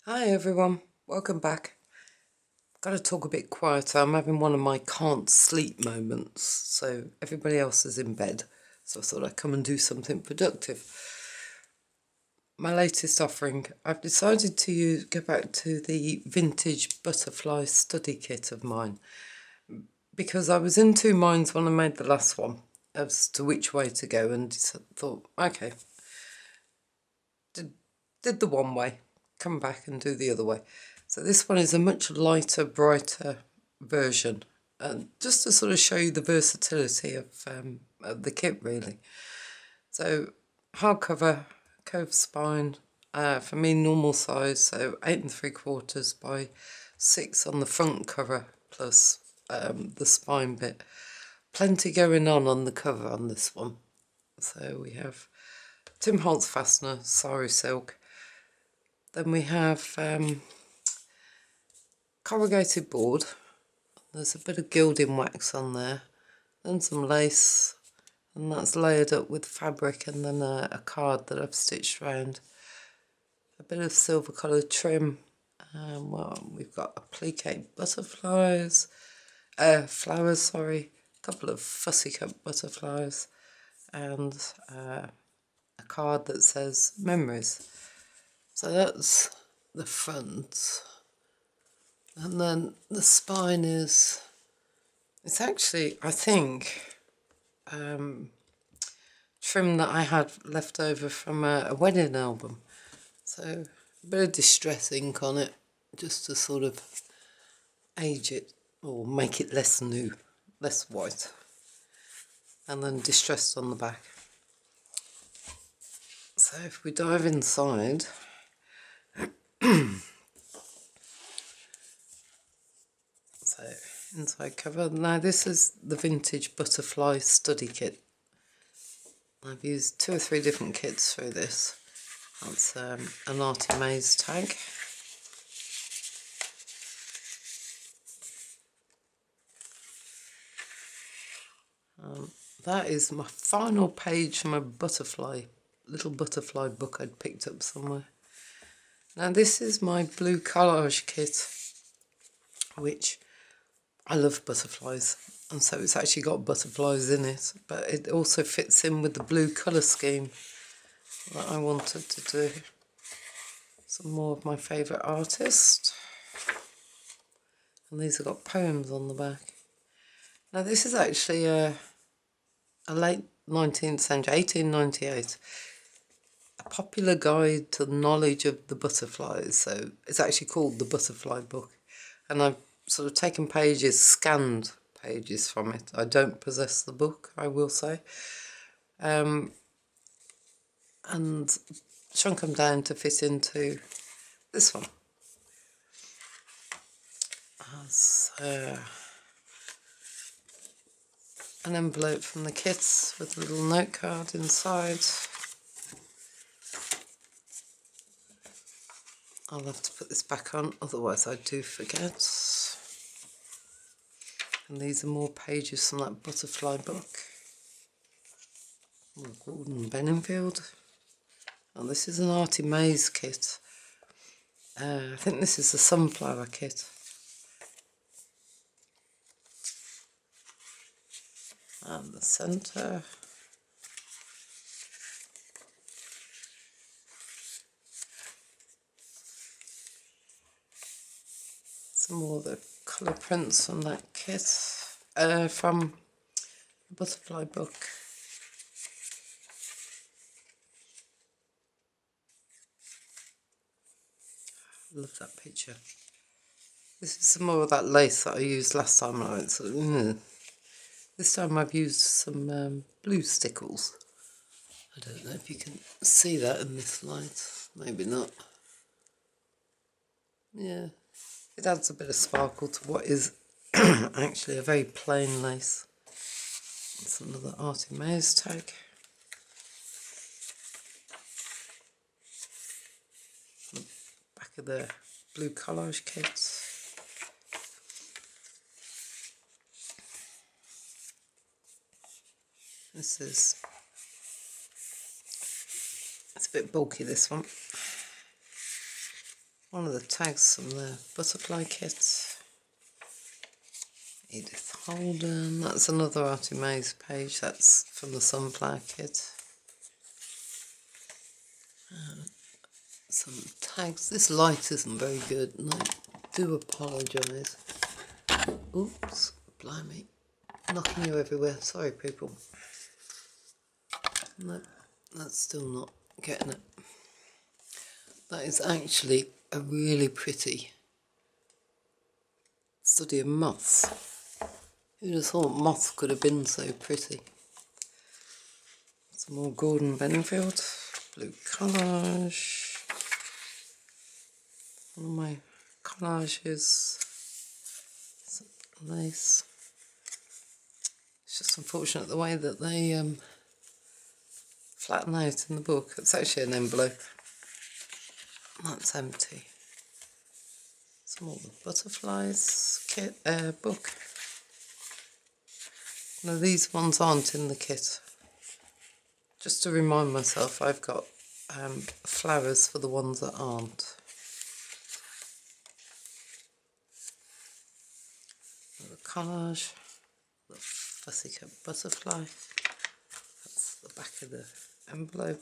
Hi everyone, welcome back. Got to talk a bit quieter. I'm having one of my can't sleep moments, so everybody else is in bed. So I thought I'd come and do something productive. My latest offering, I've decided to go back to the vintage butterfly study kit of mine because I was in two minds when I made the last one as to which way to go, and thought, okay, did the one way, come back and do the other way. So this one is a much lighter, brighter version, and just to sort of show you the versatility of the kit, really. So hardcover, curved spine, for me normal size, so 8 3/4 by 6 on the front cover, plus the spine bit. Plenty going on the cover on this one. So we have Tim Holtz fastener, sari silk. Then we have corrugated board. There's a bit of gilding wax on there. Then some lace, and that's layered up with fabric, and then a card that I've stitched around. A bit of silver coloured trim. Well, we've got applique butterflies, flowers, sorry. A couple of fussy cut butterflies, and a card that says memories. So that's the front. And then the spine is, it's actually, I think, trim that I had left over from a wedding album. So a bit of distress ink on it, just to sort of age it or make it less new, less white. And then distressed on the back. So if we dive inside, so inside cover. Now this is the vintage butterfly study kit. I've used 2 or 3 different kits through this. That's an Arty Maze tag. That is my final page from a little butterfly book I'd picked up somewhere. Now this is my blue collage kit, which I love butterflies, and so it's actually got butterflies in it, but it also fits in with the blue colour scheme that I wanted to do. Some more of my favourite artists, and these have got poems on the back. Now this is actually a late 19th century, 1898, a popular guide to the knowledge of the butterflies. So it's actually called the Butterfly Book, and I've sort of taken pages, scanned pages from it. I don't possess the book, I will say, and shrunk them down to fit into this one. As an envelope from the kits with a little note card inside. I'll have to put this back on, otherwise I do forget. And these are more pages from that butterfly book. Gordon Benningfield. And this is an Arty Maze kit. I think this is the sunflower kit. And the centre. Some more of the colour prints from that kit, from the butterfly book. Love that picture. This is some more of that lace that I used last time. This time I've used some blue stickles. I don't know if you can see that in this light. Maybe not. Yeah. It adds a bit of sparkle to what is actually a very plain lace. It's another Arty Maze tag. The back of the blue collage kit. This is, it's a bit bulky, this one. one of the tags from the butterfly kit. Edith Holden, that's another Arty Maze page, that's from the sunflower kit. Some tags. This light isn't very good and I do apologise. Oops, blimey, knocking you everywhere, sorry people. No, that's still not getting it. That is actually a really pretty study of moths. Who'd have thought moths could have been so pretty? Some more Gordon Benfield, blue collage. One of my collages, some lace. It's just unfortunate the way that they flatten out in the book. It's actually an envelope. That's empty. Some more the butterflies kit book. Now these ones aren't in the kit. Just to remind myself, I've got flowers for the ones that aren't. The collage, the fussy cut butterfly. That's the back of the envelope.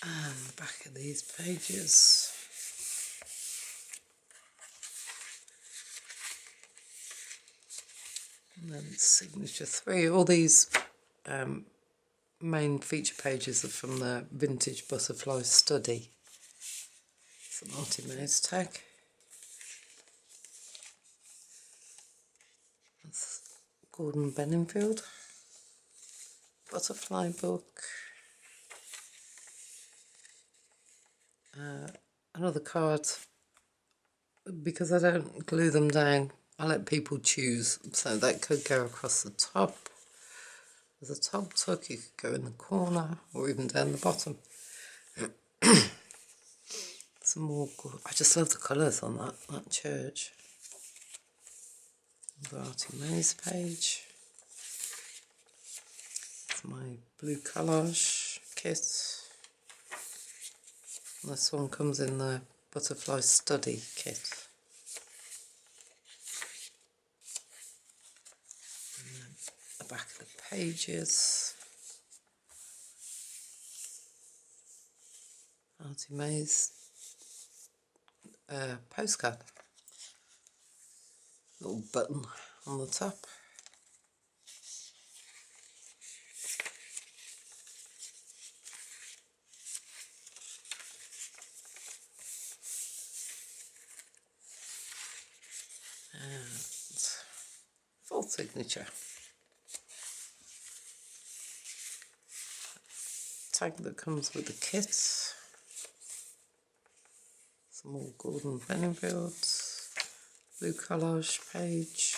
And the back of these pages. And then signature 3. All these main feature pages are from the vintage butterfly study. It's an Arty Maze tag. That's Gordon Benfield butterfly book. Another card, because I don't glue them down, I let people choose, so that could go across the top. There's a top tuck, you could go in the corner or even down the bottom. Some more, I just love the colours on that church. The Arty Maze page. It's my blue collage kit. This one comes in the butterfly study kit. And then the back of the pages. Arty Maze postcard. Little button on the top. And full signature. Tag that comes with the kit. Some more Gordon Benfield. Blue collage page.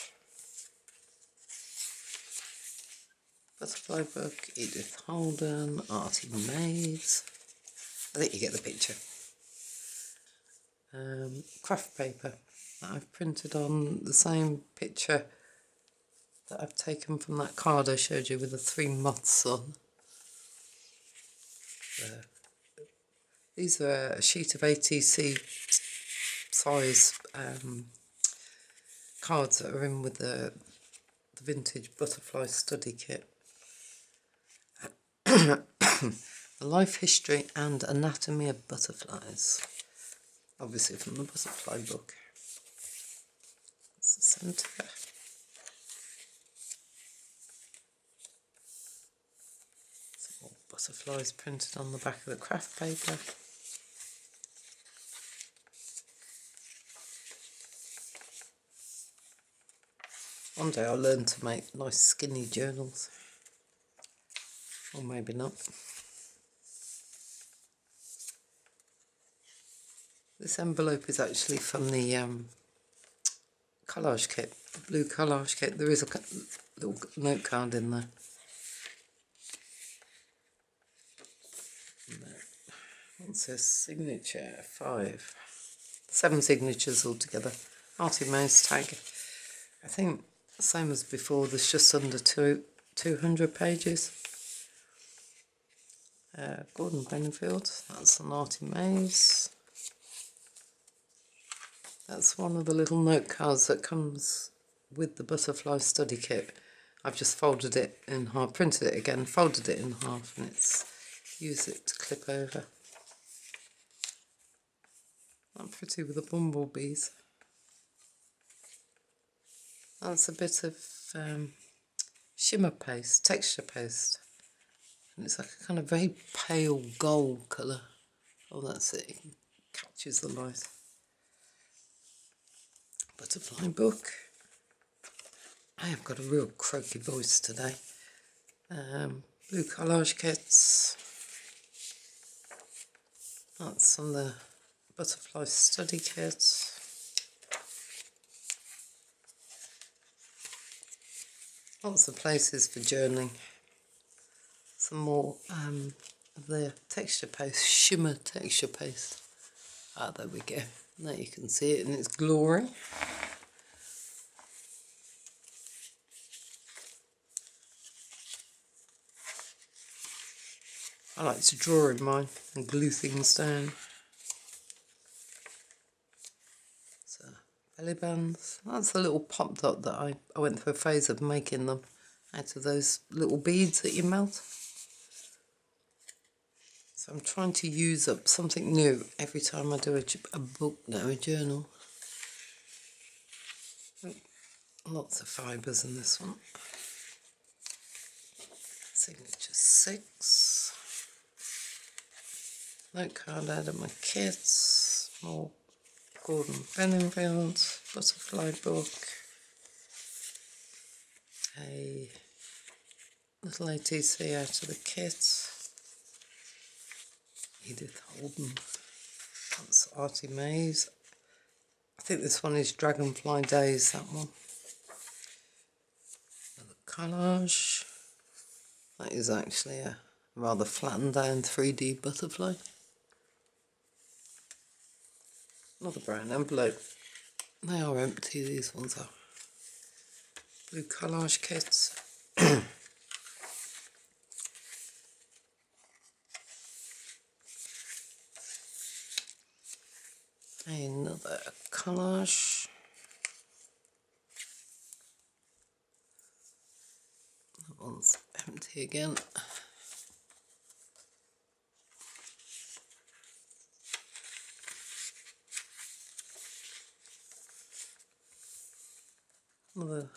Butterfly book, Edith Holden, Arty Maze. I think you get the picture. Craft paper that I've printed on the same picture that I've taken from that card I showed you with the 3 moths on. These are a sheet of ATC size cards that are in with the vintage butterfly study kit. The life history and anatomy of butterflies, obviously from the butterfly book. That's the centre. Some more butterflies printed on the back of the craft paper. One day I'll learn to make nice skinny journals. Or maybe not. This envelope is actually from the collage kit, the blue collage kit. There is a little note card in there. What's this? Signature 5. 7 signatures altogether. Arty Maze tag. I think Same as before, there's just under 200 pages. Gordon Benfield, that's an Arty Maze. That's one of the little note cards that comes with the butterfly study kit. I've just folded it in half, printed it again, folded it in half, and it's used it to clip over. Not pretty with the bumblebees. That's a bit of shimmer paste, texture paste. And it's like a kind of very pale gold colour. Oh, that's it, it catches the light. Butterfly book. I have got a real croaky voice today. Blue collage kits. That's on the butterfly study kit. Lots of places for journaling. Some more of the texture paste, shimmer texture paste. Ah, there we go. Now you can see it in its glory. I like to draw in mine and glue things down. So, belly bands. That's a little pop dot that I went through a phase of making them out of those little beads that you melt. So I'm trying to use up something new every time I do a book now, a journal. Lots of fibres in this one. Signature 6. Note card out of my kits. More Gordon Benfield butterfly book. A little ATC out of the kit. Edith Holden. That's Arty Maze. I think this one is Dragonfly Days, that one. Another collage. That is actually a rather flattened down 3D butterfly. Another brown envelope. They are empty, these ones are. Blue collage kits. Another collage. That one's empty again. Another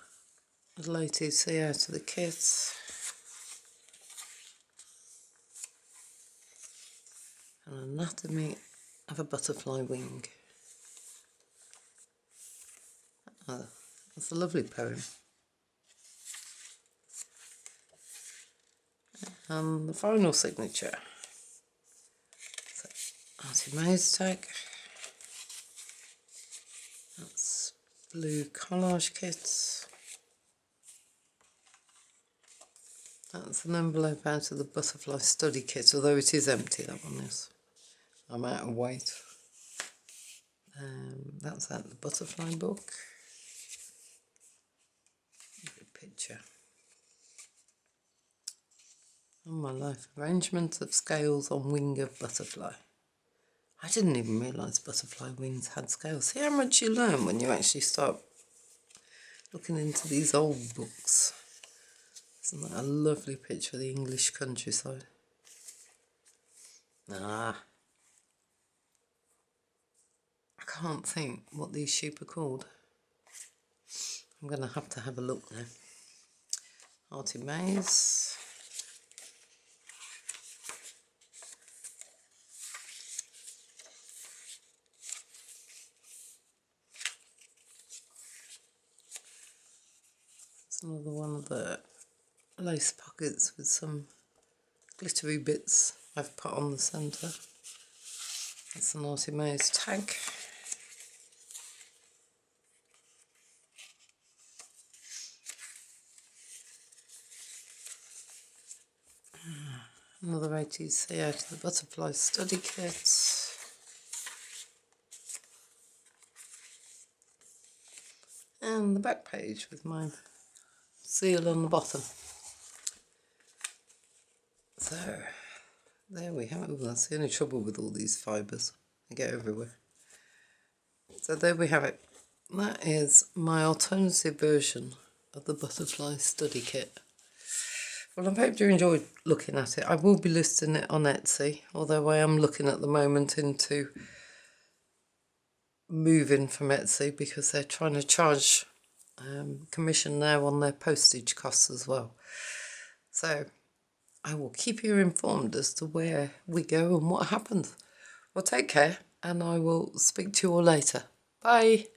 little ATC out of the kit. An anatomy of a butterfly wing. That's a lovely poem. And the final signature. So, Arty Maze tag. That's blue collage kits. That's an envelope out of the butterfly study kit, although it is empty, that one is. I'm out of weight. That's out of the butterfly book. Good picture. On my life, arrangement of scales on wing of butterfly. I didn't even realise butterfly wings had scales. See how much you learn when you actually start looking into these old books. Isn't that a lovely picture of the English countryside? I can't think what these sheep are called. I'm going to have a look now. Arty Maze. It's another one of the lace pockets with some glittery bits I've put on the centre. That's an Arty Maze tag. Another ATC out of the butterfly study kit. And the back page with my seal on the bottom. So there we have it. Well, that's the only trouble with all these fibres. They get everywhere. So there we have it. That is my alternative version of the butterfly study kit. Well, I hope you enjoyed looking at it. I will be listing it on Etsy, although I am looking at the moment into moving from Etsy because they're trying to charge commission now on their postage costs as well. So I will keep you informed as to where we go and what happens. Well, take care, and I will speak to you all later. Bye.